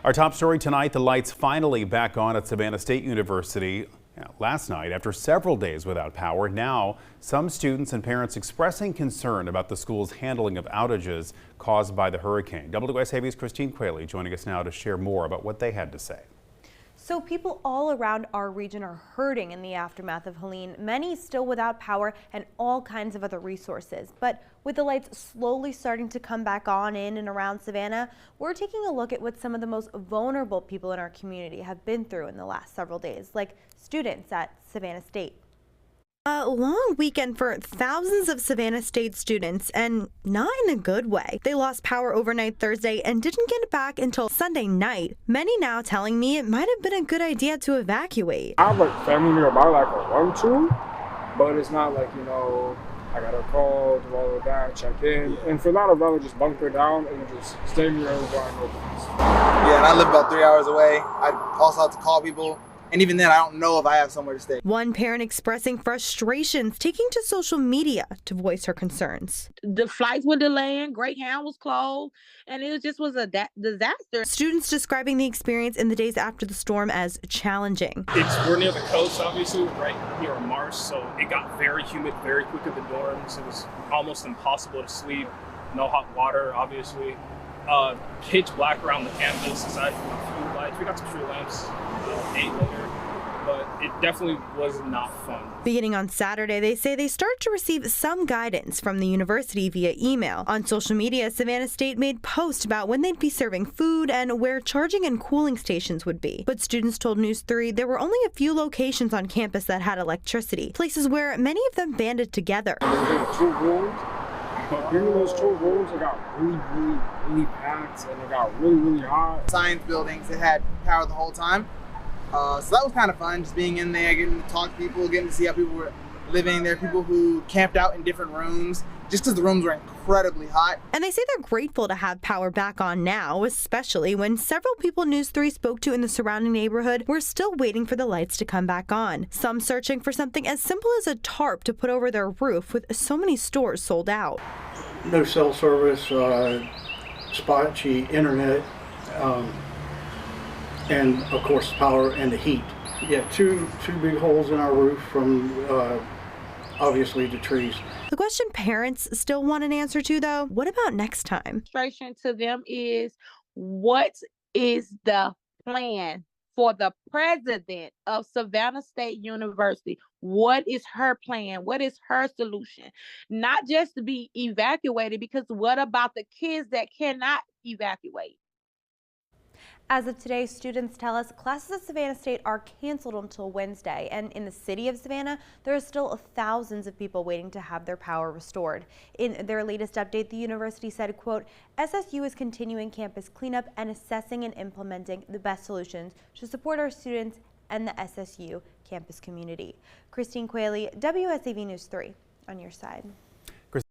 Our top story tonight, the lights finally back on at Savannah State University. Last night, after several days without power, now some students and parents expressing concern about the school's handling of outages caused by the hurricane. WSAV's Christine Quayle joining us now to share more about what they had to say. So people all around our region are hurting in the aftermath of Helene, many still without power and all kinds of other resources. But with the lights slowly starting to come back on in and around Savannah, we're taking a look at what some of the most vulnerable people in our community have been through in the last several days, like students at Savannah State. A long weekend for thousands of Savannah State students, and not in a good way. They lost power overnight Thursday and didn't get it back until Sunday night. Many now telling me it might have been a good idea to evacuate. I have like family nearby, like a run to, but it's not like, you know, I gotta call, do all of that, check in. And for that, I'd rather just bunker down and just stay near where I know things. Yeah, and I live about 3 hours away. I also have to call people. And even then, I don't know if I have somewhere to stay. One parent expressing frustrations, taking to social media to voice her concerns. The flights were delaying, Greyhound was closed, and it just was a disaster. Students describing the experience in the days after the storm as challenging. We're near the coast, obviously, right near a marsh, so it got very humid very quick in the dorms. It was almost impossible to sleep. No hot water, obviously. Pitch black around the campus, aside from a few lights. We got some street lamps, 8 later, but it definitely was not fun. Beginning on Saturday, they say they started to receive some guidance from the university via email. On social media, Savannah State made posts about when they'd be serving food and where charging and cooling stations would be. But students told News 3 there were only a few locations on campus that had electricity, places where many of them banded together. There's 2 rooms. But during those 2 rooms, it got really packed and it got really hot. Science buildings, it had power the whole time. So that was kind of fun, just being in there, getting to talk to people, getting to see how people were living there, people who camped out in different rooms, just because the rooms were incredibly hot. And they say they're grateful to have power back on now, especially when several people News 3 spoke to in the surrounding neighborhood were still waiting for the lights to come back on. Some searching for something as simple as a tarp to put over their roof, with so many stores sold out. No cell service, spotty internet, and of course power and the heat. Yeah, two big holes in our roof from obviously the trees. The question parents still want an answer to, though, what about next time? Frustration to them is, what is the plan for the president of Savannah State University? What is her plan? What is her solution? Not just to be evacuated, because what about the kids that cannot evacuate? As of today, students tell us classes at Savannah State are canceled until Wednesday, and in the city of Savannah, there are still thousands of people waiting to have their power restored. In their latest update, the university said, quote, SSU is continuing campus cleanup and assessing and implementing the best solutions to support our students and the SSU campus community. Christine Quayle, WSAV News 3, on your side.